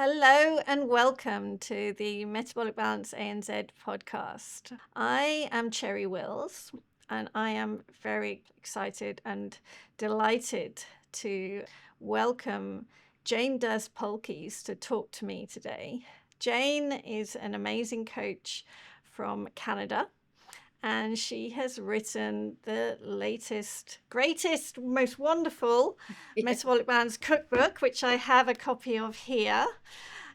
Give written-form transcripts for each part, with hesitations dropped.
Hello and welcome to the Metabolic Balance ANZ podcast. I am Cherry Wills and I am very excited and delighted to welcome Jane Durst Pulkys to talk to me today. Jane is an amazing coach from Canada, and she has written the latest, greatest, most wonderful Metabolic Balance Cookbook, which I have a copy of here.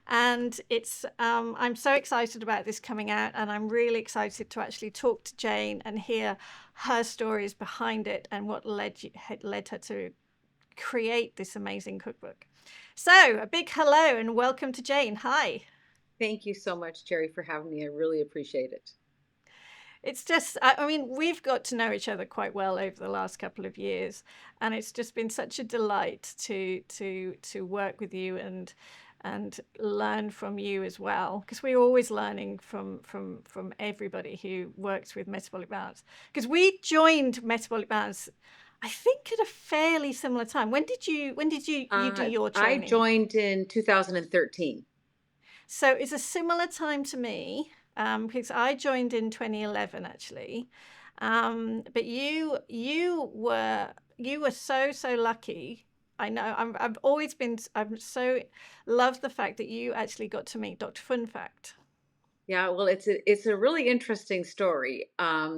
And it's I'm so excited about this coming out, and I'm really excited to actually talk to Jane and hear her stories behind it and what led her to create this amazing cookbook. So a big hello and welcome to Jane. Hi. Thank you so much, Jerry, for having me. I really appreciate it. It's just, I mean, we've got to know each other quite well over the last couple of years, and it's just been such a delight to work with you and learn from you as well, because we're always learning from everybody who works with Metabolic Balance. Because we joined Metabolic Balance, I think, at a fairly similar time. When did you do your I training? joined in 2013. So it's a similar time to me, because I joined in 2011 actually. But you were so lucky. I know I've always been I'm so love the fact that you actually got to meet Dr. Fun Fact. Yeah, well, it's a really interesting story. I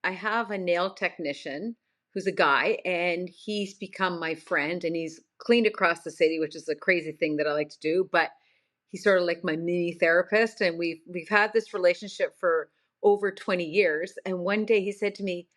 have a nail technician who's a guy, and he's become my friend, and he's cleaned across the city, which is a crazy thing that I like to do. But he's sort of like my mini therapist, and we've had this relationship for over 20 years. And one day he said to me,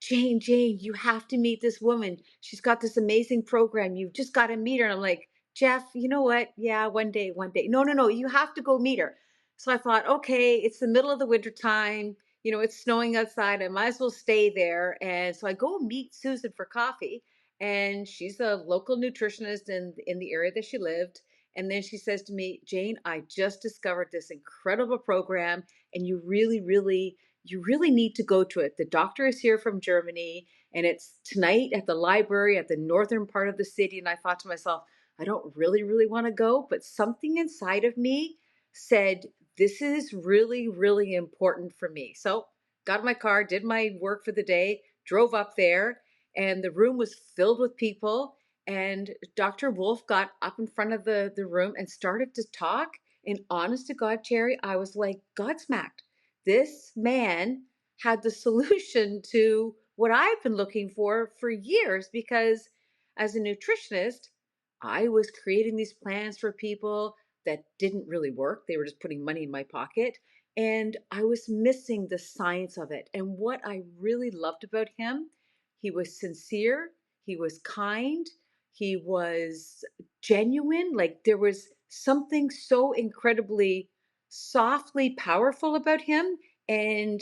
Jane, you have to meet this woman. She's got this amazing program. You've just got to meet her. And I'm like, Jeff, you know what? Yeah, one day, one day. No, you have to go meet her. So I thought, okay, it's the middle of the winter time. It's snowing outside. I might as well stay there. And so I go meet Susan for coffee. And she's a local nutritionist in the area that she lived. And then she says to me, Jane, I just discovered this incredible program, and you really need to go to it. The doctor is here from Germany, and it's tonight at the library at the northern part of the city. And I thought to myself, I don't really want to go, but something inside of me said, this is really, really important for me. So got in my car, did my work for the day, drove up there, and the room was filled with people. And Dr. Wolf got up in front of the room and started to talk. And honest to God, Cherry, I was like, Godsmacked. This man had the solution to what I've been looking for years, because as a nutritionist, I was creating these plans for people that didn't really work. They were just putting money in my pocket. And I was missing the science of it. And what I really loved about him, he was sincere, he was kind, he was genuine. Like, there was something so incredibly softly powerful about him. And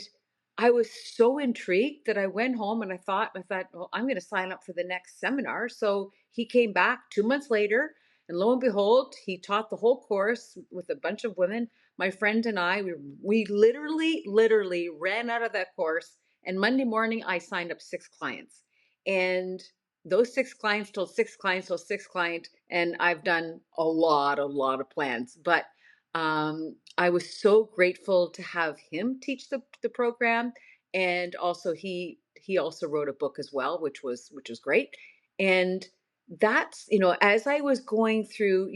I was so intrigued that I went home and I thought, well, I'm going to sign up for the next seminar. So he came back 2 months later, and lo and behold, he taught the whole course with a bunch of women. My friend and I, we literally ran out of that course. And Monday morning, I signed up 6 clients. And those 6 clients told 6 clients told 6 clients, and I've done a lot of plans. But I was so grateful to have him teach the program. And also he also wrote a book as well, which was great. And that's, as I was going through,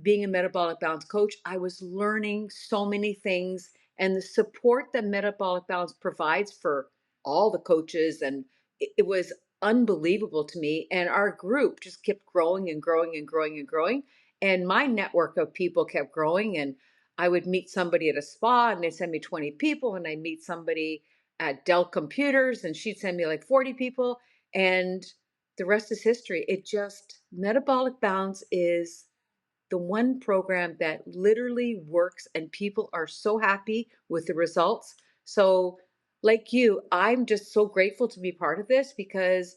being a metabolic balance coach, I was learning so many things, and the support that metabolic balance provides for all the coaches, and it was unbelievable to me. And our group just kept growing and growing and growing and growing. And my network of people kept growing. And I would meet somebody at a spa, and they'd send me 20 people. And I'd meet somebody at Dell Computers, and she'd send me like 40 people. And the rest is history. Metabolic Balance is the one program that literally works, and people are so happy with the results. So, like you, I'm just so grateful to be part of this, because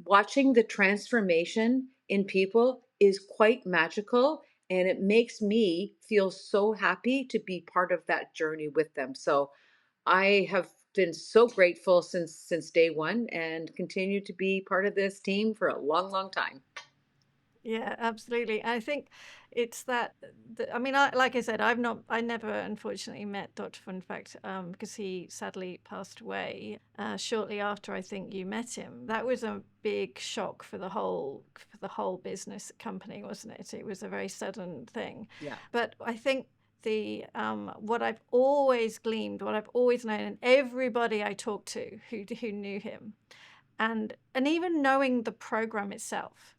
watching the transformation in people is quite magical, and it makes me feel so happy to be part of that journey with them. So I have been so grateful since day one, and continue to be part of this team for a long time. Yeah, absolutely. I think it's that, I mean, like I said, I never unfortunately met Dr. Fun Fact, because he sadly passed away shortly after I think you met him. That was a big shock for the whole business company, wasn't it? It was a very sudden thing. Yeah. But I think the what I've always gleaned, what I've always known, and everybody I talked to who knew him, and even knowing the program itself,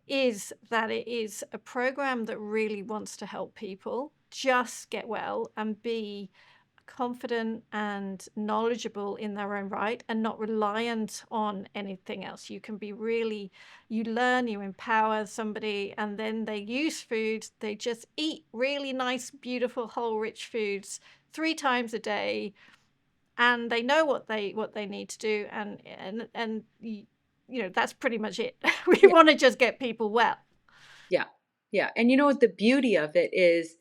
is that it is a program that really wants to help people just get well and be confident and knowledgeable in their own right and not reliant on anything else. You can be really, you learn, you empower somebody, and then they use food. They just eat really nice, beautiful, whole, rich foods 3 times a day, and they know what they need to do, and that's pretty much it. We Yeah. want to just get people well. Yeah. Yeah. And you know what the beauty of it is?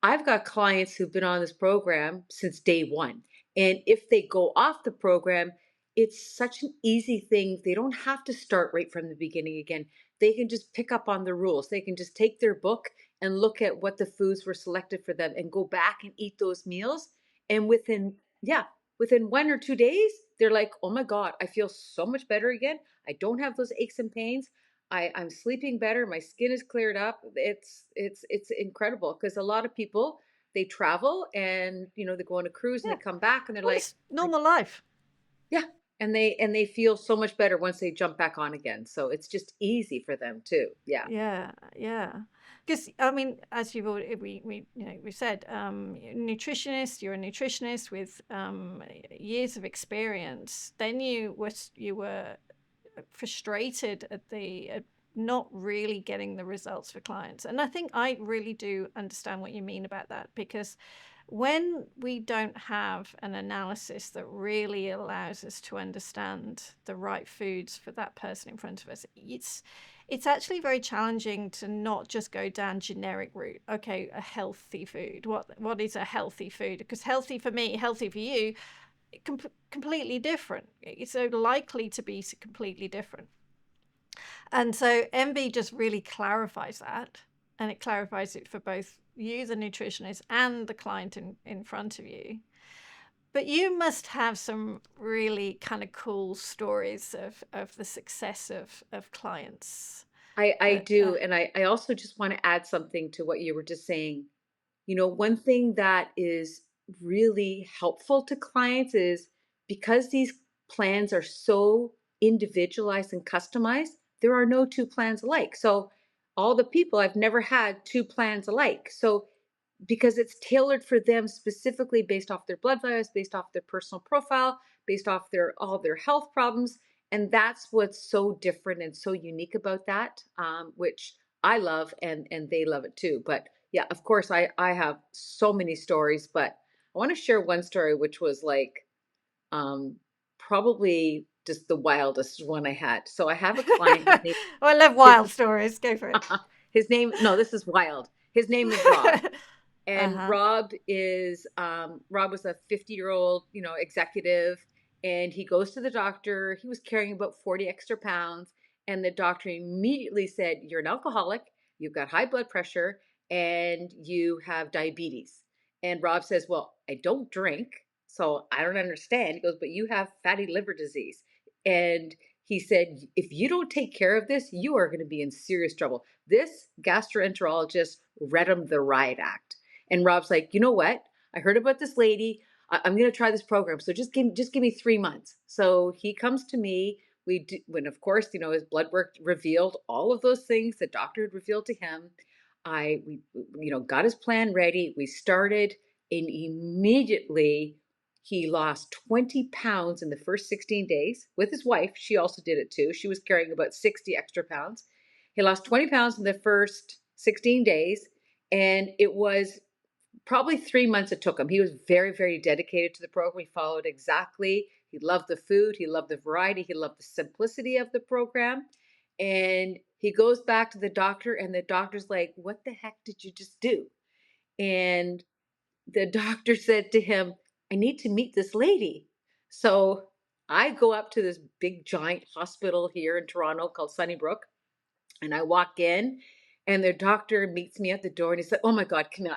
I've got clients who've been on this program since day one. And if they go off the program, it's such an easy thing. They don't have to start right from the beginning again. They can just pick up on the rules. They can just take their book and look at what the foods were selected for them and go back and eat those meals. And yeah, within 1 or 2 days, they're like, oh my God, I feel so much better again. I don't have those aches and pains. I'm sleeping better. My skin is cleared up. It's incredible because a lot of people, they travel and they go on a cruise and they Yeah, come back and they're well, like, it's normal life. yeah, and they feel so much better once they jump back on again. So it's just easy for them too. Yeah. Yeah, yeah. Because I mean, as you've already we said, nutritionist. You're a nutritionist with years of experience. Then you were frustrated at not really getting the results for clients. And I think I really do understand what you mean about that, because when we don't have an analysis that really allows us to understand the right foods for that person in front of us, it's actually very challenging to not just go down generic route. Okay, a healthy food. What is a healthy food? Because healthy for me, healthy for you, completely different. It's so likely to be completely different. And so MB just really clarifies that, and it clarifies it for both you, the nutritionist, and the client in front of you. But you must have some really kind of cool stories of the success of clients I that do. And I also just want to add something to what you were just saying. One thing that is really helpful to clients is because these plans are so individualized and customized, there are no two plans alike. So, all the people, I've never had two plans alike. So, because it's tailored for them specifically based off their blood values, based off their personal profile, based off all their health problems. And that's what's so different and so unique about that, which I love, and they love it too. But yeah, of course, I have so many stories, but I want to share one story, which was like um, probably just the wildest one I had. So I have a client. His name, Oh, I love his, wild stories. Go for it. his name. No, this is wild. His name is Rob. And Uh-huh. Rob was a 50-year-old, executive, and he goes to the doctor. He was carrying about 40 extra pounds, and the doctor immediately said, "You're an alcoholic, you've got high blood pressure, and you have diabetes." And Rob says, "Well, I don't drink, so I don't understand." He goes, "But you have fatty liver disease." And he said, "If you don't take care of this, you are going to be in serious trouble." This gastroenterologist read him the riot act. And Rob's like, you know what? I heard about this lady. I'm going to try this program. So just give me 3 months. So he comes to me. We do, when of course his blood work revealed all of those things the doctor had revealed to him. We got his plan ready. We started, and immediately he lost 20 pounds in the first 16 days with his wife. She also did it too. She was carrying about 60 extra pounds. He lost 20 pounds in the first 16 days, and it was probably 3 months it took him. He was very, very dedicated to the program. He followed exactly. He loved the food. He loved the variety. He loved the simplicity of the program. And he goes back to the doctor, and the doctor's like, "What the heck did you just do?" And the doctor said to him, "I need to meet this lady." So I go up to this big giant hospital here in Toronto called Sunnybrook. And I walk in, and the doctor meets me at the door, and he's like, "Oh my God, Camille,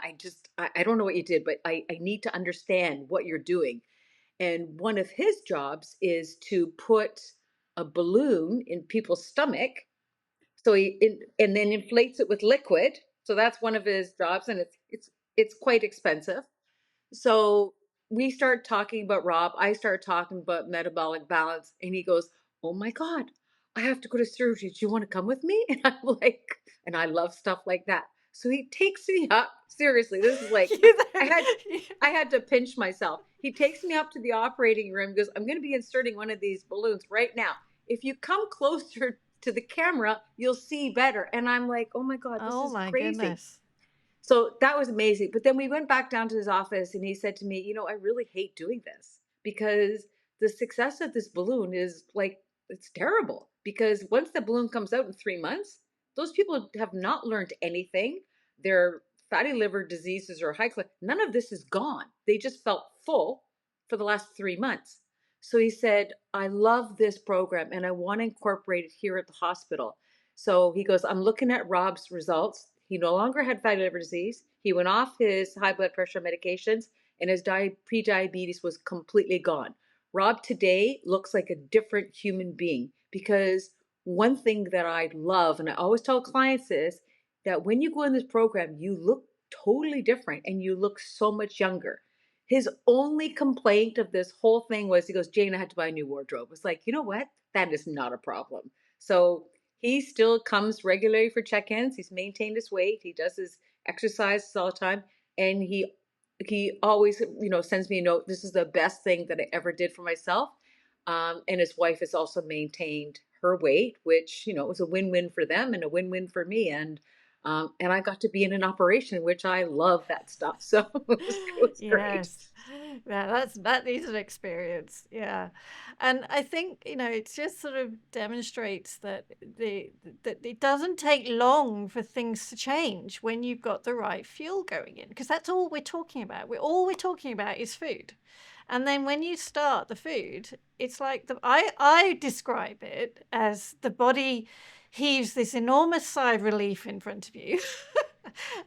I don't know what you did, but I need to understand what you're doing." And one of his jobs is to put a balloon in people's stomach. So and then inflates it with liquid. So that's one of his jobs, and it's quite expensive. So we start talking about Rob. I start talking about metabolic balance, and he goes, "Oh my God, I have to go to surgery. Do you want to come with me?" And I'm like, and I love stuff like that. So he takes me up. Seriously, this is like You I then- had I had to pinch myself. He takes me up to the operating room, goes, "I'm going to be inserting one of these balloons right now. If you come closer to the camera, you'll see better." And I'm like, "Oh my God, this oh is my crazy." goodness. So that was amazing. But then we went back down to his office, and he said to me, I really hate doing this because the success of this balloon is like, it's terrible. Because once the balloon comes out in 3 months, those people have not learned anything. Their fatty liver diseases or high cholesterol, none of this is gone. They just felt full for the last 3 months. So he said, "I love this program and I want to incorporate it here at the hospital." So he goes, "I'm looking at Rob's results. He no longer had fatty liver disease. He went off his high blood pressure medications, and his pre-diabetes was completely gone. Rob today looks like a different human being because one thing that I love, and I always tell clients, is that when you go in this program, you look totally different and you look so much younger." His only complaint of this whole thing was, he goes, "Jane, I had to buy a new wardrobe." It's like, you know what? That is not a problem. So he still comes regularly for check-ins. He's maintained his weight. He does his exercises all the time, and he always, sends me a note. This is the best thing that I ever did for myself. And his wife has also maintained her weight, which was a win-win for them and a win-win for me. And I got to be in an operation, which I love that stuff. So it was great. Yes. Yeah, that is an experience. Yeah. And I think, it just sort of demonstrates that that it doesn't take long for things to change when you've got the right fuel going in, because that's all we're talking about. All we're talking about is food. And then when you start the food, it's like I describe it as the body heaves this enormous sigh of relief in front of you.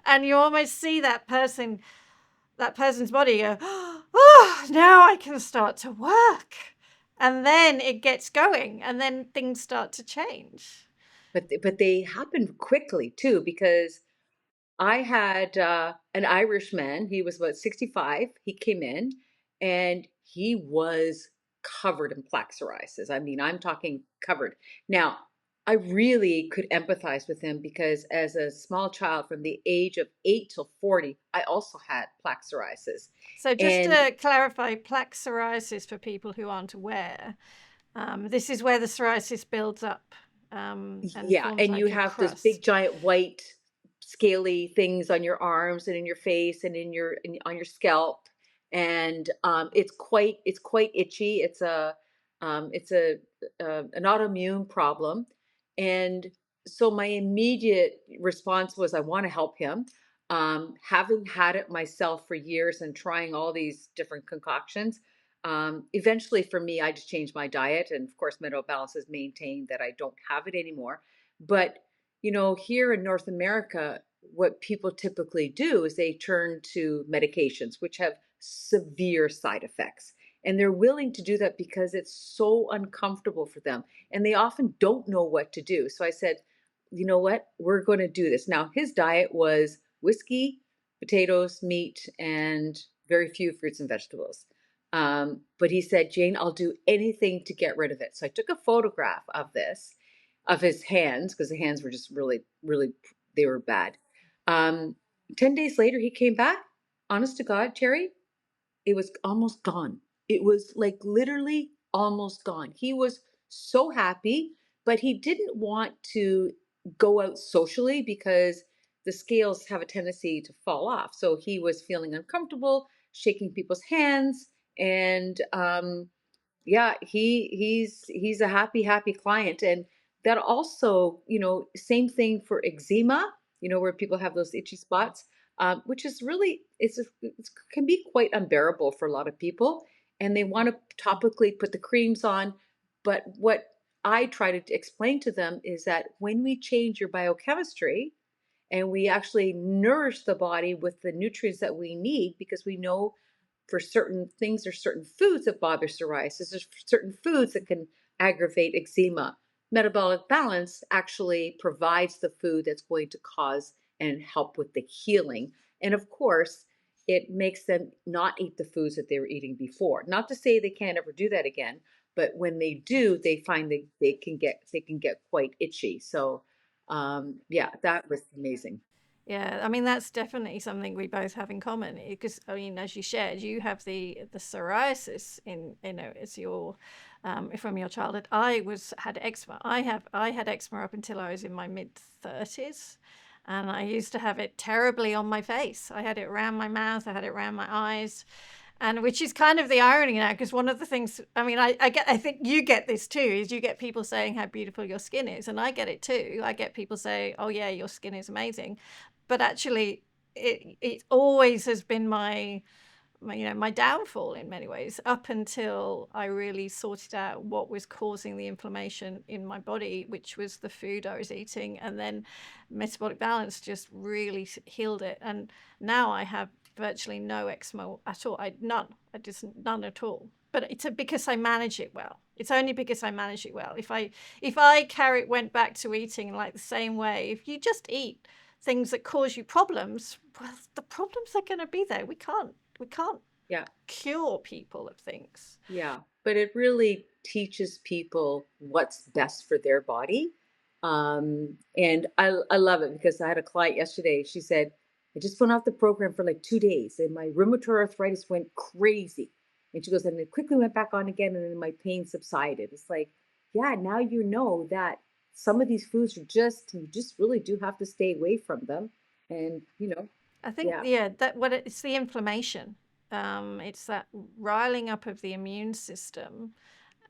And you almost see that person's body go, "Oh, now I can start to work." And then it gets going, and then things start to change. But they happen quickly too, because I had an Irishman. He was about 65. He came in, and he was covered in plaque psoriasis. I mean, I'm talking covered. Now, I really could empathize with him because as a small child from the age of 8 till 40, I also had plaque psoriasis. So just And to clarify, plaque psoriasis, for people who aren't aware, this is where the psoriasis builds up and yeah, forms and you like a have this big crust. giant white scaly things on your arms and in your face and on your scalp, and it's quite itchy. It's an autoimmune problem, and so my immediate response was, I want to help him. Having had it myself for years and trying all these different concoctions, eventually for me, I just changed my diet. And of course, Meadow Balance has maintained that I don't have it anymore. But, here in North America, what people typically do is they turn to medications, which have severe side effects. And they're willing to do that because it's so uncomfortable for them. And they often don't know what to do. So I said, you know what? We're going to do this. Now, his diet was whiskey, potatoes, meat, and very few fruits and vegetables. But he said, "Jane, I'll do anything to get rid of it." So I took a photograph of this, of his hands, because the hands were just really, really, they were bad. Um, 10 days later, he came back. Honest to God, Terry, it was almost gone. It was like literally almost gone. He was so happy, but he didn't want to go out socially because the scales have a tendency to fall off. So he was feeling uncomfortable, shaking people's hands, and yeah, he's a happy client. And that also, same thing for eczema, where people have those itchy spots, which is really, it can be quite unbearable for a lot of people, and they want to topically put the creams on. But what I try to explain to them is that when we change your biochemistry and we actually nourish the body with the nutrients that we need, because we know for certain things there's certain foods that bother psoriasis, there's certain foods that can aggravate eczema. Metabolic balance actually provides the food that's going to cause and help with the healing. And of course, it makes them not eat the foods that they were eating before. Not to say they can't ever do that again, but when they do, they find they can get quite itchy. So yeah, that was amazing. Yeah, I mean that's definitely something we both have in common because I mean, as you shared, you have the psoriasis in it's your from your childhood. I was had eczema. I had eczema up until I was in my mid 30s, and I used to have it terribly on my face. I had it around my mouth. I had it around my eyes. And which is kind of the irony now, because one of the things, I mean, I think you get this too, is you get people saying how beautiful your skin is, and I get it too. I get people say, "Oh yeah, your skin is amazing," but actually, it always has been my downfall in many ways up until I really sorted out what was causing the inflammation in my body, which was the food I was eating, and then metabolic balance just really healed it. And now I have virtually no eczema at all. I just none at all. But it's because I manage it well. It's only because I manage it well. If I went back to eating like the same way, if you just eat things that cause you problems, well, the problems are going to be there. We can't Yeah. cure people of things. Yeah, but it really teaches people what's best for their body. And I love it because I had a client yesterday. She said, I just went off the program for like 2 days and my rheumatoid arthritis went crazy. And she goes, and it quickly went back on again and then my pain subsided. It's like, yeah, now you know that some of these foods are just, you just really do have to stay away from them. And, I think, yeah, yeah, it's the inflammation. It's that riling up of the immune system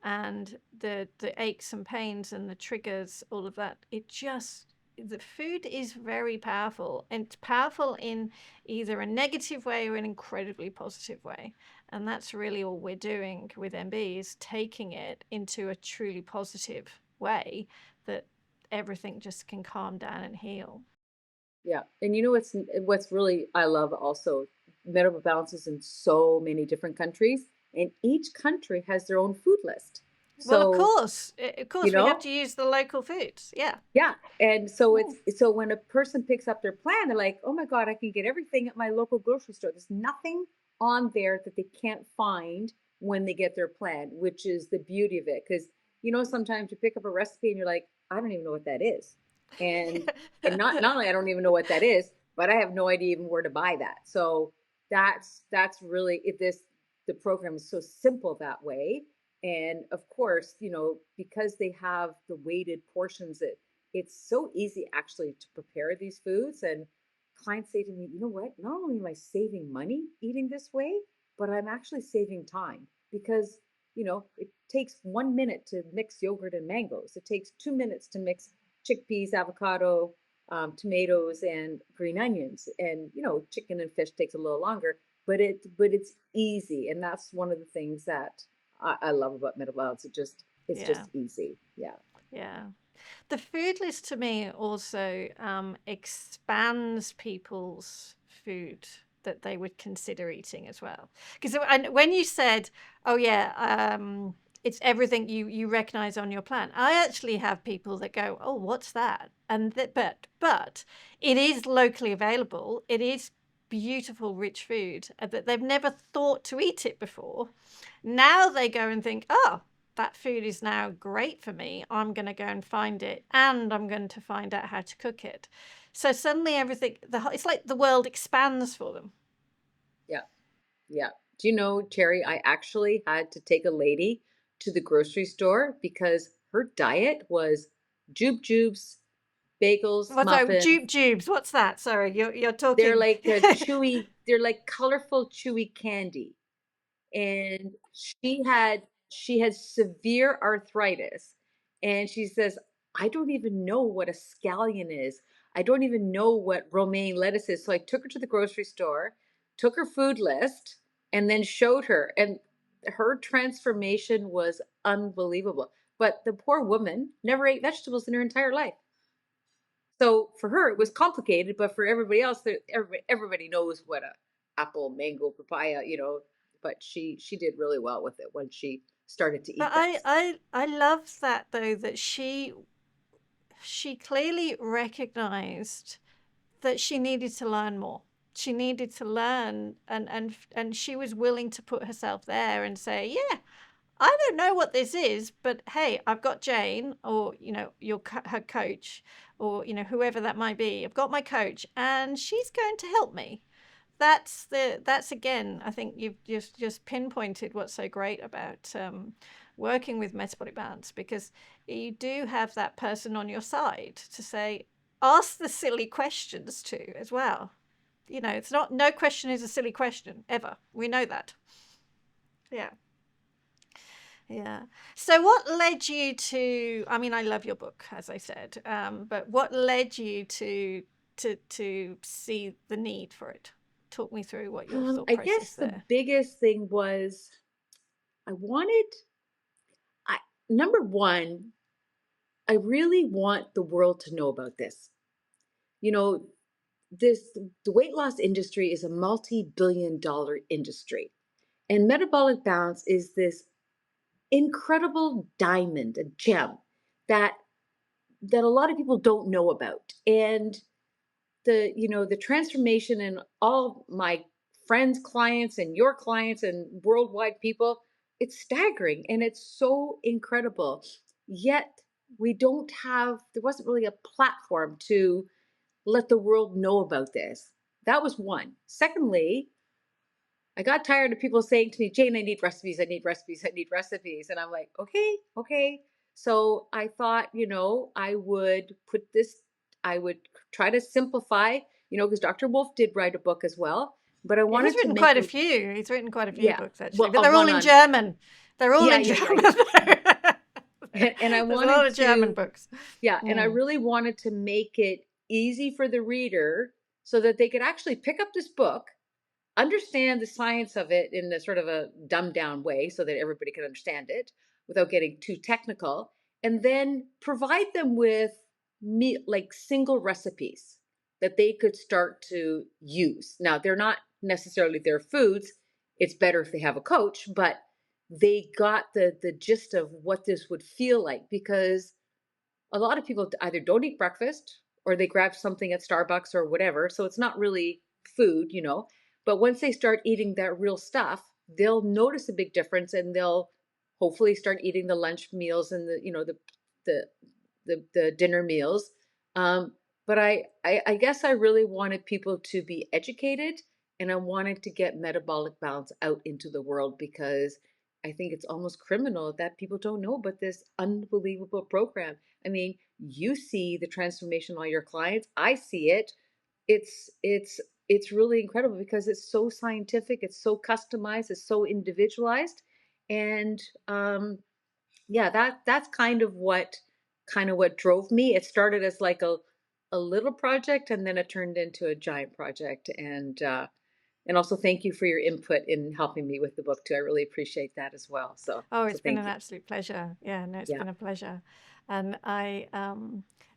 and the aches and pains and the triggers, all of that. The food is very powerful, and it's powerful in either a negative way or an incredibly positive way. And that's really all we're doing with MB is taking it into a truly positive way that everything just can calm down and heal. yeah. And you know what's really I love also medical balances in so many different countries, and each country has their own food list. Well, of So, course, you we have know, to use the local foods. Yeah. yeah. And so Mm. so when a person picks up their plan, they're like, "Oh my God, I can get everything at my local grocery store." There's nothing on there that they can't find when they get their plan, which is the beauty of it. Because sometimes you pick up a recipe and you're like, "I don't even know what that is," and not only I don't even know what that is, but I have no idea even where to buy that. So that's really the program is so simple that way. And of course, because they have the weighted portions, it's so easy actually to prepare these foods. And clients say to me, you know what? Not only am I saving money eating this way, but I'm actually saving time because, it takes 1 minute to mix yogurt and mangoes. It takes 2 minutes to mix chickpeas, avocado, tomatoes, and green onions. And, chicken and fish takes a little longer, but it's easy. And that's one of the things that I love about Metabolic Balance. It's Yeah. just easy. Yeah. Yeah. The food list to me also expands people's food that they would consider eating as well. Because when you said, "Oh yeah, it's everything you recognize on your plan," I actually have people that go, "Oh, what's that?" And but it is locally available. It is beautiful, rich food that they've never thought to eat it before. Now they go and think, "Oh, that food is now great for me. I'm going to go and find it and I'm going to find out how to cook it." So suddenly it's like the world expands for them. Yeah. Yeah. Do you know, Terry, I actually had to take a lady to the grocery store because her diet was jubes, bagels, What's that? muffins. Jubes. What's that? Sorry, you're They're talking. like a chewy, they're like colorful, chewy candy. And she had severe arthritis, and she says, I don't even know what a scallion is. I don't even know what romaine lettuce is. So I took her to the grocery store, took her food list, and then showed her, and her transformation was unbelievable. But the poor woman never ate vegetables in her entire life. So for her, it was complicated, but for everybody else, everybody knows what a apple, mango, papaya, but she did really well with it when she started to But eat that. I love that though, that she clearly recognized that she needed to learn more. She needed to learn, and she was willing to put herself there and say, "Yeah, I don't know what this is, but hey, I've got Jane, or her coach, or whoever that might be. I've got my coach, and she's going to help me." That's again, I think you've just pinpointed what's so great about working with metabolic balance, because you do have that person on your side to say, ask the silly questions too as well. It's not, no question is a silly question ever. We know that. Yeah. Yeah. So what led you to, I mean, I love your book, as I said, but what led you to see the need for it? Talk me through what your thought I guess process the there. biggest thing was I wanted, I number one, I really want the world to know about this. You know, the weight loss industry is a multi-billion-dollar industry. And metabolic balance is this incredible diamond, a gem that a lot of people don't know about. And the transformation in all my friends, clients, and your clients and worldwide people, it's staggering and it's so incredible. Yet there wasn't really a platform to let the world know about this. That was one. Secondly, I got tired of people saying to me, Jane, I need recipes, I need recipes, I need recipes. And I'm like, okay, okay. So I thought, I would try to simplify, because Dr. Wolf did write a book as well, but I Yeah, he's wanted to written make quite a it, few. He's written quite a few yeah, books actually, well, but a they're all one in on, German. They're all yeah, in yeah, German. yeah, yeah. And I There's a lot wanted of German to, books. yeah, and I Mm. really wanted to make it easy for the reader so that they could actually pick up this book, understand the science of it in a sort of a dumbed down way so that everybody can understand it without getting too technical, and then provide them with like single recipes that they could start to use. Now, they're not necessarily their foods. It's better if they have a coach, but they got the gist of what this would feel like, because a lot of people either don't eat breakfast or they grab something at Starbucks or whatever. So it's not really food. But once they start eating that real stuff, they'll notice a big difference and they'll hopefully start eating the lunch meals and the the dinner meals. But I guess I really wanted people to be educated, and I wanted to get metabolic balance out into the world, because I think it's almost criminal that people don't know about this unbelievable program. I mean, you see the transformation on your clients. I see it. It's really incredible because it's so scientific, it's so customized, it's so individualized, and yeah, that's kind of what drove me. It started as like a little project, and then it turned into a giant project. And also thank you for your input in helping me with the book too. I really appreciate that as well. So Oh, so it's been thank an you. absolute pleasure. Yeah, no, it's Yeah. been a pleasure. And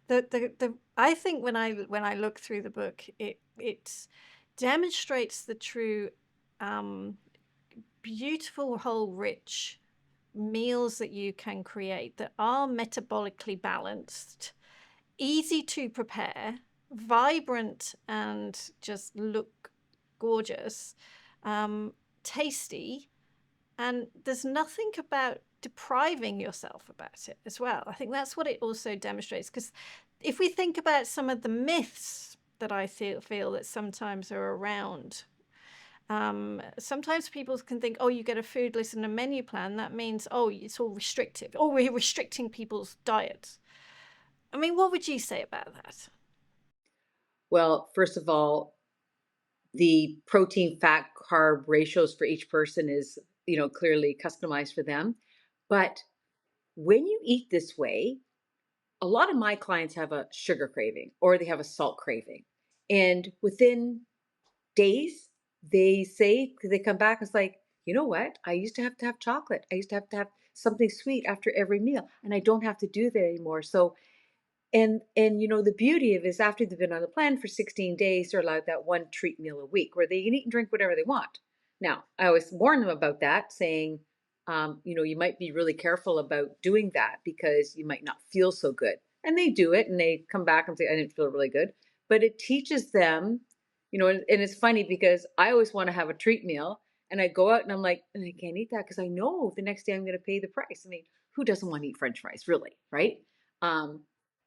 the I think when I look through the book, it demonstrates the true um beautiful, whole, rich meals that you can create that are metabolically balanced, easy to prepare, vibrant, and just look gorgeous, tasty, and there's nothing about depriving yourself about it as well. I think that's what it also demonstrates, because if we think about some of the myths that I feel that sometimes are around, sometimes people can think, oh, you get a food list and a menu plan, that means, oh, it's all restrictive, oh, we're restricting people's diets. I mean, what would you say about that? Well, first of all, the protein, fat, carb ratios for each person is, clearly customized for them. But when you eat this way, a lot of my clients have a sugar craving or they have a salt craving. And within days, they say, because they come back, it's like, you know what? I used to have chocolate. I used to have something sweet after every meal, and I don't have to do that anymore. So and the beauty of it is after they've been on the plan for 16 days, they're allowed that one treat meal a week where they can eat and drink whatever they want. Now, I always warn them about that, saying, you might be really careful about doing that because you might not feel so good. And they do it and they come back and say, I didn't feel really good. But it teaches them, and it's funny because I always want to have a treat meal and I go out and I'm like, and I can't eat that because I know the next day I'm going to pay the price. I mean, who doesn't want to eat French fries, really? Right? Um,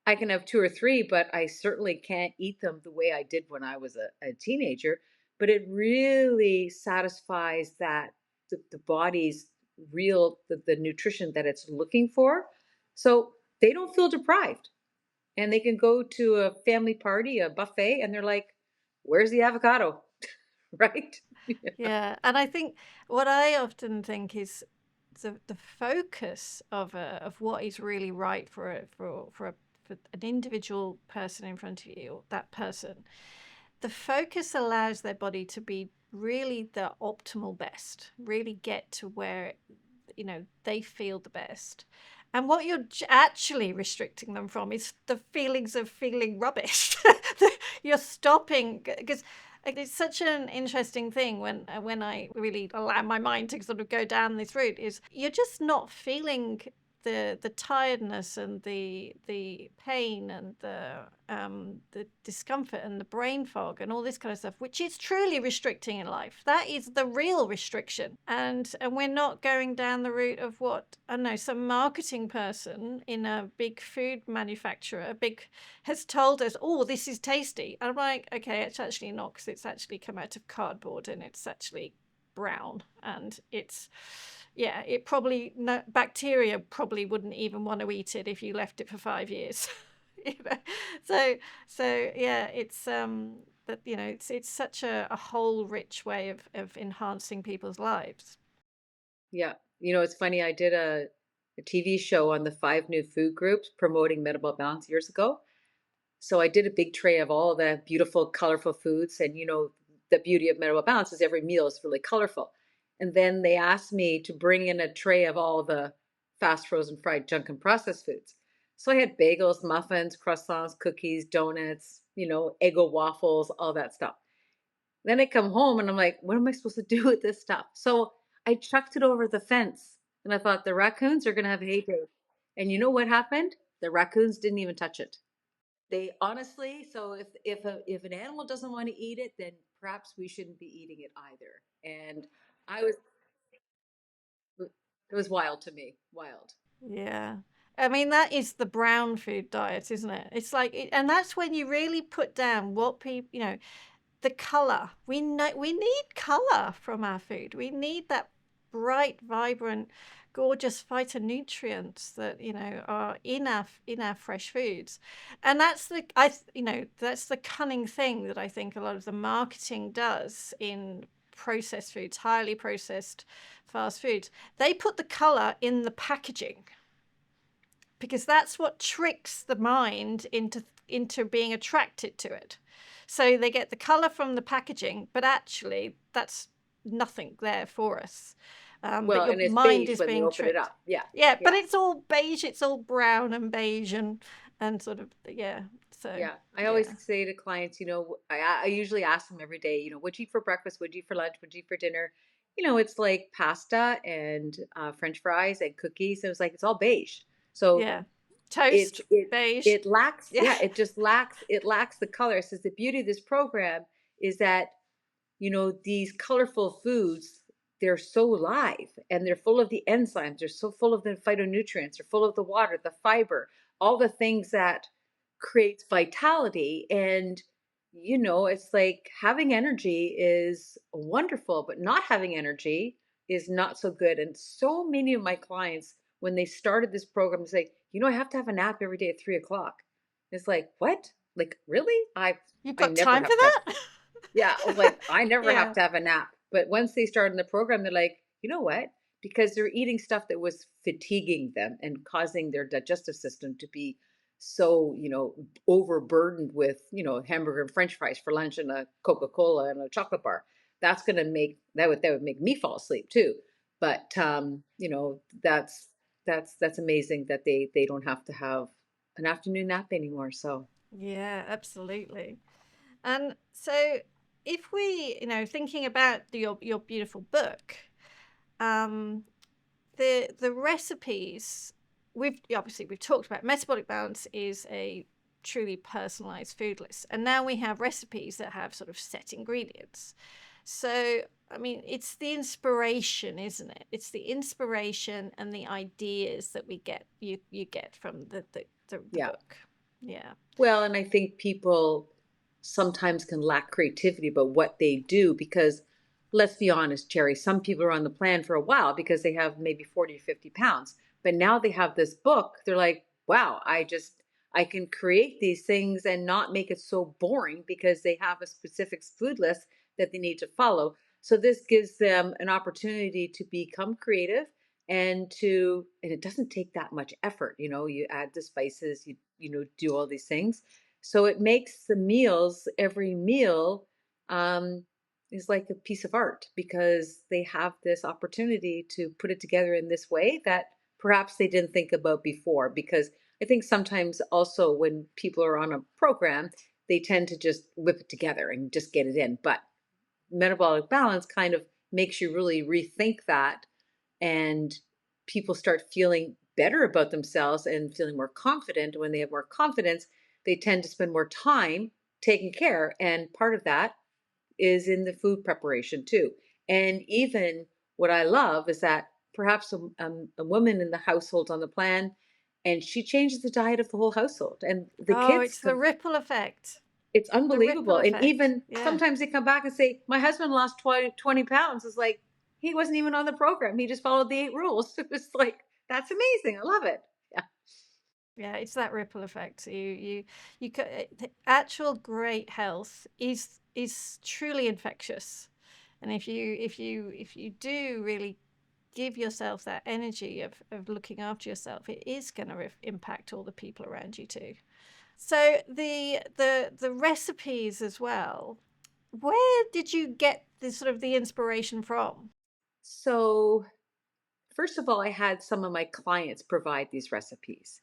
I can have two or three, but I certainly can't eat them the way I did when I was a teenager. But it really satisfies that the body's the nutrition that it's looking for. So they don't feel deprived. And they can go to a family party, a buffet, and they're like, where's the avocado? Right? Yeah, and I think what I often think is the focus of what is really right for an individual person in front of you, that person. The focus allows their body to be really the optimal best, really get to where they feel the best. And what you're actually restricting them from is the feelings of feeling rubbish. You're stopping because it's such an interesting thing when I really allow my mind to sort of go down this route is you're just not feeling the tiredness and the pain and the discomfort and the brain fog and all this kind of stuff, which is truly restricting in life. That is the real restriction, and we're not going down the route of what I don't know some marketing person in a big food manufacturer has told us. Oh, this is tasty. And I'm like, okay, it's actually not because it's actually come out of cardboard and it's actually brown and it's it probably no bacteria probably wouldn't even want to eat it if you left it for 5 years. you know so yeah, it's that it's such a whole rich way of enhancing people's lives. Yeah. It's funny. I did a TV show on the 5 new food groups promoting metabolic balance years ago. So I did a big tray of all the beautiful, colorful foods. And, the beauty of metabolic balance is every meal is really colorful. And then they asked me to bring in a tray of all the fast, frozen, fried, junk, and processed foods. So I had bagels, muffins, croissants, cookies, donuts, Eggo waffles, all that stuff. Then I come home and I'm like, what am I supposed to do with this stuff? So I chucked it over the fence and I thought the raccoons are going to have a heyday. And you know what happened? The raccoons didn't even touch it. They honestly, so if an animal doesn't want to eat it, then perhaps we shouldn't be eating it either. And I was it was wild to me, wild. Yeah. I mean, that is the brown food diet, isn't it? It's like, and that's when you really put down what people, the color. We need color from our food. We need that bright, vibrant, gorgeous phytonutrients that are in our fresh foods, and that's the cunning thing that I think a lot of the marketing does in processed foods, highly processed fast foods. They put the color in the packaging because that's what tricks the mind into being attracted to it. So they get the color from the packaging, but actually that's nothing there for us. But Well, your and it's mind beige is when they being open it tricked. up. Yeah. Yeah, but Yeah. it's all beige. It's all brown and beige and sort of So Yeah. I always yeah, say to clients, I usually ask them every day, what'd you eat for breakfast? What'd you eat for lunch? What'd you eat for dinner? It's like pasta and French fries and cookies. And it's like, it's all beige. So yeah, it toast it beige. it lacks, Yeah, yeah, it lacks the color. Says the beauty of this program is that these colorful foods, they're so live and they're full of the enzymes, they're so full of the phytonutrients, they're full of the water, the fiber, all the things that creates vitality. And it's like having energy is wonderful, but not having energy is not so good. And so many of my clients, when they started this program, say, I have to have a nap every day at 3 o'clock. It's like, what? Like, really? you've I got never time for have to have, that. yeah, I was like, I never have Yeah, to have a nap. But once they started in the program, they're like, you know what? Because they're eating stuff that was fatiguing them and causing their digestive system to be so, overburdened with, hamburger and French fries for lunch and a Coca-Cola and a chocolate bar. That's gonna make that would make me fall asleep too. But that's that's amazing that they don't have to have an afternoon nap anymore. So Yeah, absolutely. And so if we, thinking about your beautiful book, um, the recipes, we've talked about metabolic balance is a truly personalized food list, and now we have recipes that have sort of set ingredients. So I mean, it's the inspiration, isn't it? It's the inspiration and the ideas that you get from the yeah. book. Yeah. Well, and I think people sometimes can lack creativity about what they do because let's be honest, Jerry, some people are on the plan for a while because they have maybe 40 or 50 pounds. But now they have this book, they're like, wow, I can create these things and not make it so boring because they have a specific food list that they need to follow. So this gives them an opportunity to become creative and it doesn't take that much effort. You add the spices, do all these things. So it makes the meals, every meal, um, is like a piece of art because they have this opportunity to put it together in this way that perhaps they didn't think about before. Because I think sometimes also when people are on a program, they tend to just whip it together and just get it in. But metabolic balance kind of makes you really rethink that, and people start feeling better about themselves and feeling more confident. When they have more confidence, they tend to spend more time taking care, and part of that is in the food preparation too. And even what I love is that perhaps a woman in the household on the plan, and she changes the diet of the whole household, and the Oh, kids it's the come. ripple effect. It's The ripple unbelievable. And effect. even Yeah. sometimes they come back and say, my husband lost 20 pounds. It's like, he wasn't even on the program. He just followed the 8 rules. It was like, that's amazing. I love it. Yeah. Yeah, it's that ripple effect. The actual great health is truly infectious, and if you do really give yourself that energy of looking after yourself, it is going to impact all the people around you too. So the recipes as well. Where did you get the inspiration from? So, first of all, I had some of my clients provide these recipes.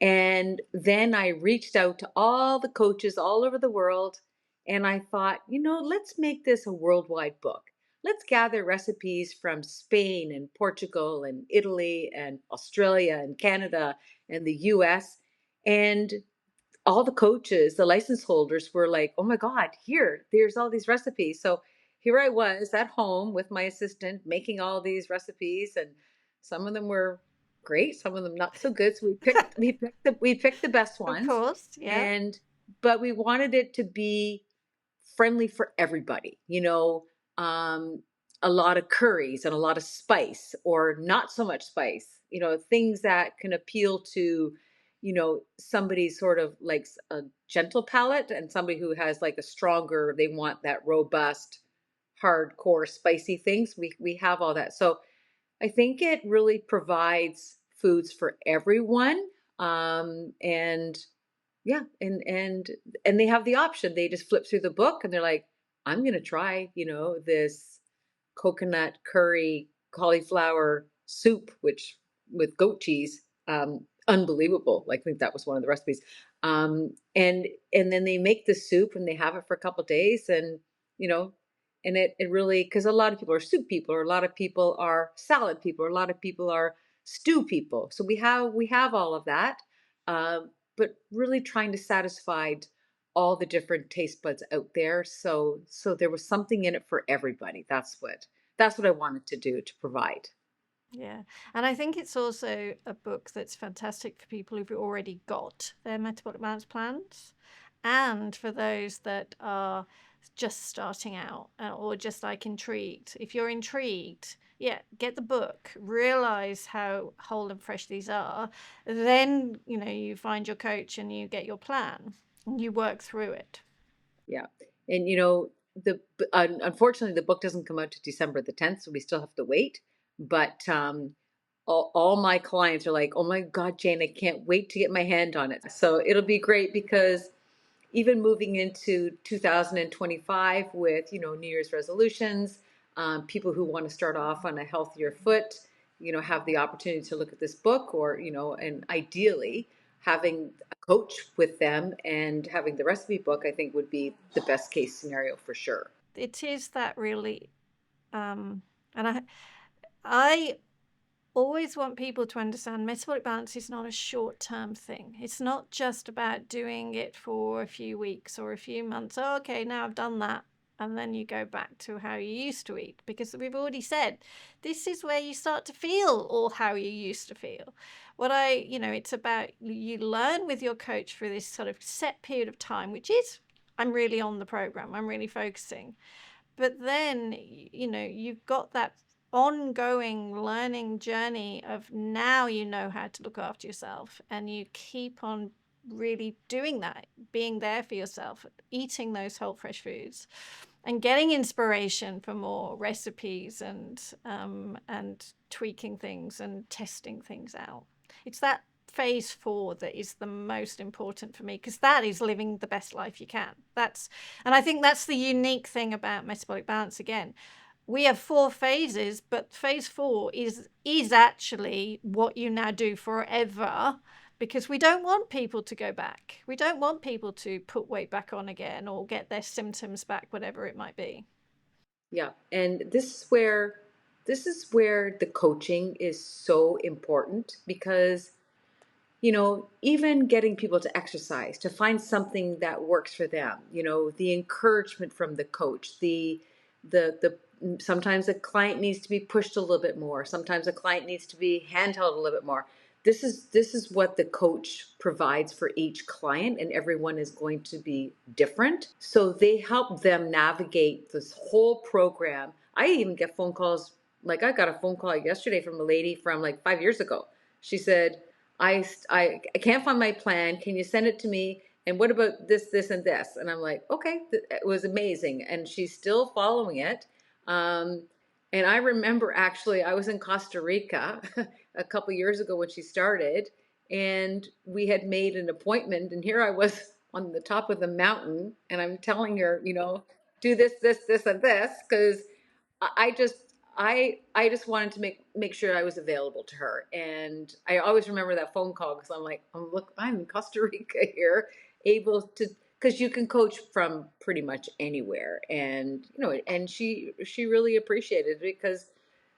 And then I reached out to all the coaches all over the world. And I thought, let's make this a worldwide book. Let's gather recipes from Spain and Portugal and Italy and Australia and Canada and the US. And all the coaches, the license holders were like, oh my God, there's all these recipes. So here I was at home with my assistant making all these recipes, and some of them were great, some of them not so good. So we picked the best Of ones. course, yeah. And but we wanted it to be friendly for everybody, a lot of curries and a lot of spice or not so much spice, things that can appeal to, somebody sort of like a gentle palate and somebody who has like a stronger, they want that robust, hardcore, spicy things. We have all that. So I think it really provides foods for everyone. And yeah, and they have the option. They just flip through the book and they're like, I'm gonna try, this coconut curry cauliflower soup, which with goat cheese, unbelievable. Like, I think that was one of the recipes. And then they make the soup and they have it for a couple of days, and you know, and it really, because a lot of people are soup people, or a lot of people are salad people, or a lot of people are stew people. So we have all of that, but really trying to satisfy all the different taste buds out there. So there was something in it for everybody. That's what I wanted to do, to provide. Yeah. And I think it's also a book that's fantastic for people who've already got their metabolic balance plans, and for those that are just starting out, or just like intrigued. If you're intrigued, yeah, get the book, realize how whole and fresh these are. Then, you find your coach and you get your plan and you work through it. Yeah. And unfortunately the book doesn't come out to December the 10th, so we still have to wait. But all my clients are like, "Oh my God, Jane, I can't wait to get my hand on it." So it'll be great because even moving into 2025 with New Year's resolutions, people who want to start off on a healthier foot, have the opportunity to look at this book, or, and ideally having a coach with them and having the recipe book, I think would be the best case scenario for sure. It is that really, and I always want people to understand metabolic balance is not a short-term thing. It's not just about doing it for a few weeks or a few months. Oh, okay, now I've done that. And then you go back to how you used to eat, because we've already said this is where you start to feel all how you used to feel. It's about you learn with your coach for this sort of set period of time, which is I'm really on the program, I'm really focusing. But then, you've got that ongoing learning journey of now you know how to look after yourself, and you keep on really doing that, being there for yourself, eating those whole fresh foods, and getting inspiration for more recipes and tweaking things and testing things out. It's that phase 4 that is the most important for me, because that is living the best life you can. And I think that's the unique thing about metabolic balance. Again, we have 4 phases, but phase 4 is actually what you now do forever, because we don't want people to go back. We don't want people to put weight back on again or get their symptoms back, whatever it might be. Yeah, and this is where the coaching is so important, because even getting people to exercise, to find something that works for them, the encouragement from the coach, the sometimes a client needs to be pushed a little bit more. Sometimes a client needs to be handheld a little bit more. This is what the coach provides for each client, and everyone is going to be different. So they help them navigate this whole program. I even get phone calls. Like, I got a phone call yesterday from a lady from like 5 years ago. She said, I can't find my plan. Can you send it to me? And what about this, this, and this? And I'm like, okay, it was amazing. And she's still following it. Um, and I remember, actually, I was in Costa Rica a couple years ago when she started, and we had made an appointment. And here I was on the top of the mountain, and I'm telling her, do this, this, this, and this, because I just I just wanted to make sure I was available to her. And I always remember that phone call, because I'm like, oh, look, I'm in Costa Rica here, able to, because you can coach from pretty much anywhere. And and she really appreciated it, because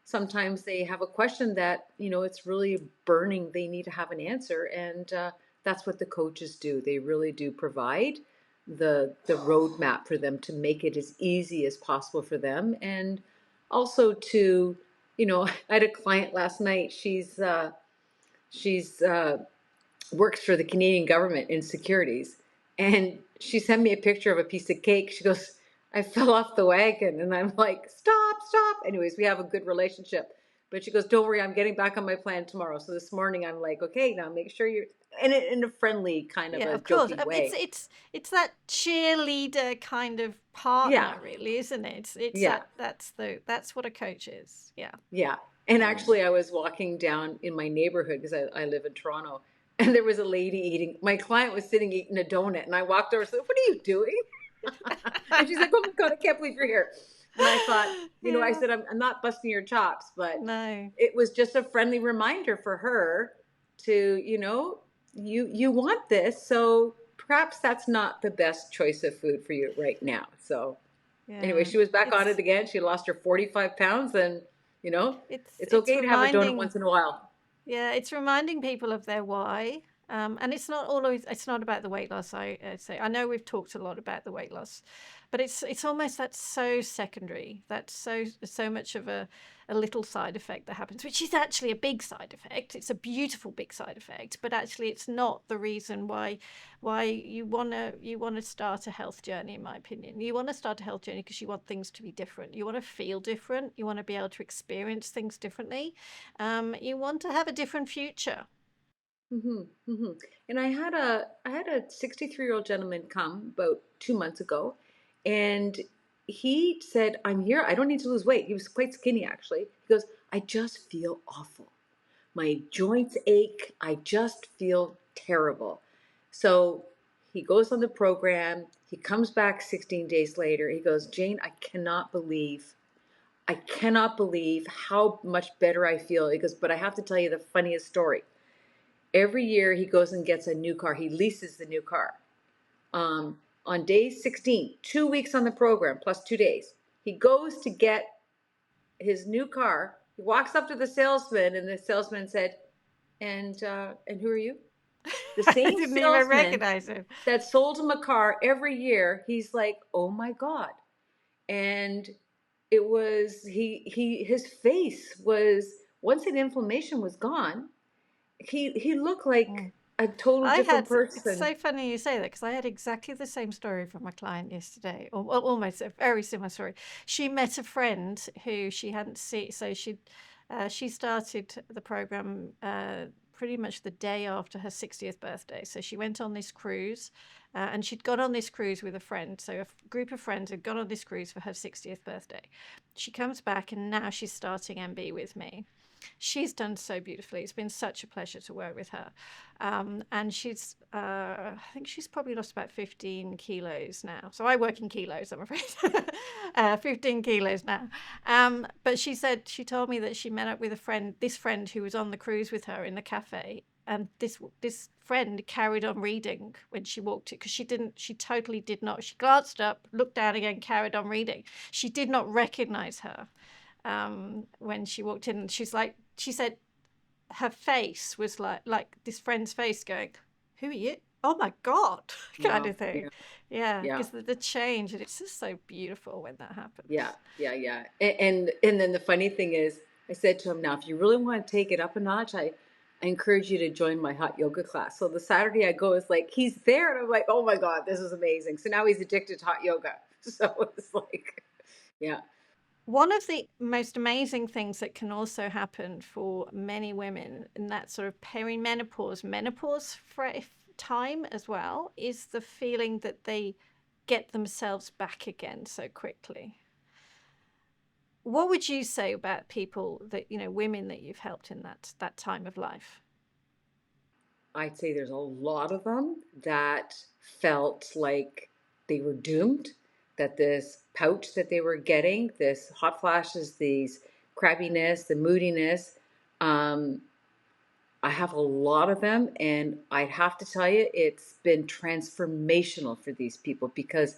sometimes they have a question that it's really burning, they need to have an answer. And that's what the coaches do. They really do provide the roadmap for them to make it as easy as possible for them. And also to, I had a client last night. She's works for the Canadian government in securities, and she sent me a picture of a piece of cake. She goes, I fell off the wagon. And I'm like, stop, stop. Anyways, we have a good relationship. But she goes, don't worry, I'm getting back on my plan tomorrow. So this morning I'm like, okay, now make sure you're in a friendly kind of Yeah, a of course. jokey way. It's that cheerleader kind of Yeah, partner, really, isn't it? It's yeah. that's what a coach is. Yeah. Yeah. And Yeah. actually, I was walking down in my neighborhood, because I live in Toronto, and there was a lady eating. My client was sitting eating a donut, and I walked over and said, what are you doing? And she's like, oh my God, I can't believe you're here. And I thought, I Yeah. said, I'm not busting your chops, but No. it was just a friendly reminder for her to, you want this. So perhaps that's not the best choice of food for you right now. So anyway, Yeah. she was back on it It's again. She lost her 45 pounds, and you know, it's it's okay to have a donut reminding once in a while. Yeah, it's reminding people of their why. And it's not about the weight loss. I say, I know we've talked a lot about the weight loss, but it's almost that's so secondary. That's so much of a little side effect that happens, which is actually a big side effect. It's a beautiful big side effect, but actually it's not the reason why you wanna start a health journey. In my opinion, you want to start a health journey because you want things to be different. You want to feel different. You want to be able to experience things differently. You want to have a different future. Hmm. Hmm. And I had a 63-year-old gentleman come about 2 months ago, and he said, I'm here. I don't need to lose weight. He was quite skinny, actually. He goes, I just feel awful. My joints ache. I just feel terrible. So he goes on the program. He comes back 16 days later. He goes, Jane, I cannot believe I cannot believe how much better I feel. He goes, but I have to tell you the funniest story. Every year he goes and gets a new car. He leases the new car. On day 16, 2 weeks on the program, plus 2 days, he goes to get his new car. He walks up to the salesman, and the salesman said, and who are you? The I same didn't even salesman recognize him. that sold him a car every year. He's like, oh my God. And it was his face was, once that inflammation was gone, he looked like Mm. a total different It's person. so funny you say that because I had exactly the same story from my client yesterday, or well, almost a very similar story. She met a friend who she hadn't seen, so she started the program pretty much the day after her 60th birthday. So she went on this cruise, and she'd gone on this cruise with a friend. So a group of friends had gone on this cruise for her 60th birthday. She comes back, and now she's starting MB with me. She's done so beautifully. It's been such a pleasure to work with her. And I think she's probably lost about 15 kilos now. So I work in kilos, I'm afraid. 15 kilos now. But she told me that she met up with this friend who was on the cruise with her in the cafe. And this friend carried on reading when she walked it, because she totally did not. She glanced up, looked down again, carried on reading. She did not recognize her when she walked in. She said her face was like this friend's face going, who are you? Oh my God, kind Wow. of thing. Yeah. Yeah, Yeah. because the change, and it's just so beautiful when that Yeah. happens. Yeah. Yeah. And then the funny thing is, I said to him, now, if you really want to take it up a notch, I encourage you to join my hot yoga class. So the Saturday I go, is like, he's there. And I'm like, oh my God, this is amazing. So now he's addicted to hot yoga. So it's like, yeah. One of the most amazing things that can also happen for many women in that sort of menopause time as well, is the feeling that they get themselves back again so quickly. What would you say about people that, women that you've helped in that time of life? I'd say there's a lot of them that felt like they were doomed, that this pouch that they were getting, this hot flashes, these crabbiness, the moodiness, um, I have a lot of them, and I'd have to tell you, it's been transformational for these people because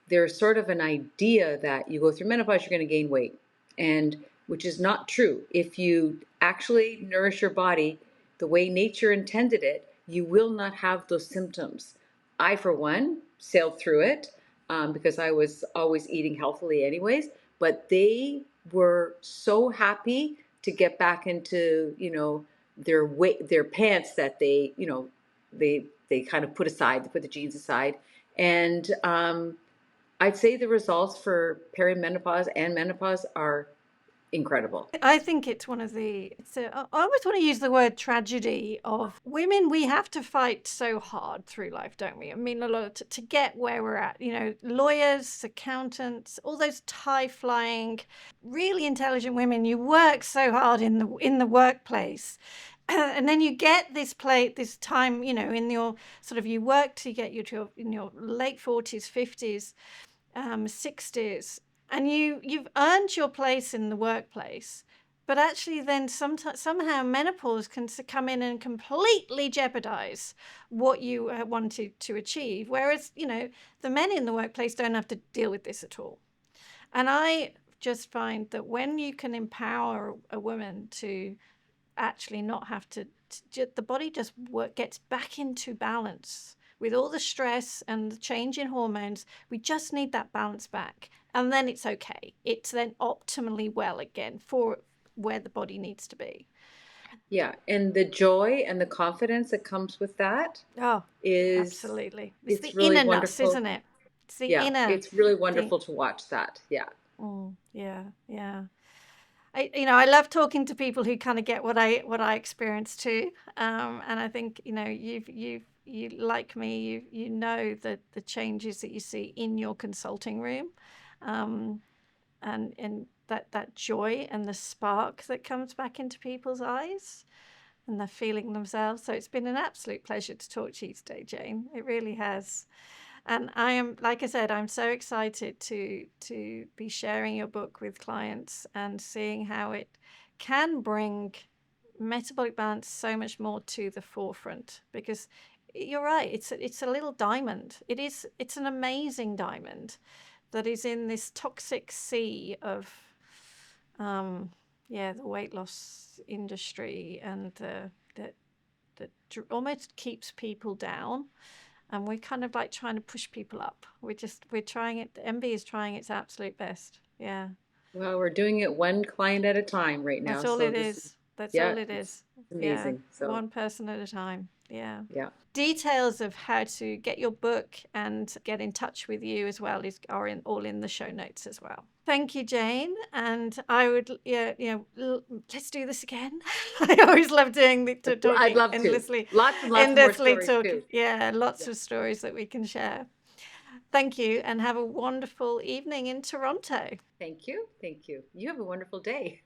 there's sort of an idea that you go through menopause, you're going to gain weight, and which is not true. If you actually nourish your body the way nature intended it, you will not have those symptoms. I, for one, sailed through it because I was always eating healthily, anyways. But they were so happy to get back into, their weight, their pants that they kind of put aside. They put the jeans aside, and I'd say the results for perimenopause and menopause are incredible. I think it's I always want to use the word tragedy of women. We have to fight so hard through life, don't we? I mean, a lot to get where we're at, lawyers, accountants, all those high flying, really intelligent women. You work so hard in the workplace. And then you get this time, in your sort of, you work to get you to in your late 40s, 50s, 60s, and you've earned your place in the workplace, but actually then somehow menopause can come in and completely jeopardize what you wanted to achieve, whereas the men in the workplace don't have to deal with this at all. And I just find that when you can empower a woman to actually not have the body just gets back into balance with all the stress and the change in hormones. We just need that balance back, and then it's okay. It's then optimally well again for where the body needs to be. Yeah, and the joy and the confidence that comes with that Oh, is absolutely. It's it's the really inner nuss, wonderful. isn't it? It's the Yeah, inner it's really thing. wonderful to watch that. Yeah. Yeah, yeah. I love talking to people who kind of get what I experience too, and I think you like me, you know that the changes that you see in your consulting room, um, and that joy and the spark that comes back into people's eyes, and they're feeling themselves. So it's been an absolute pleasure to talk to you today, Jane. It really has. And I am, like I said, I'm so excited to be sharing your book with clients and seeing how it can bring metabolic balance so much more to the forefront, because you're right, it's a little diamond. It's an amazing diamond that is in this toxic sea of the weight loss industry, and that almost keeps people down, and we're kind of like trying to push people up. We're trying it. The MB is trying its absolute best. Yeah, Well, we're doing it one client at a time right now. that's all So it this is, is. That's yeah, all it it's is. Yeah, amazing. So, one person at a time. Yeah. yeah. Details of how to get your book and get in touch with you as well are all in the show notes as well. Thank you, Jane. And I would, let's do this again. I always love doing I'd talking love to. endlessly, Lots and lots more endlessly stories talking. too. Yeah, lots Yeah. of stories that we can share. Thank you, and have a wonderful evening in Toronto. Thank you. Thank you. You have a wonderful day.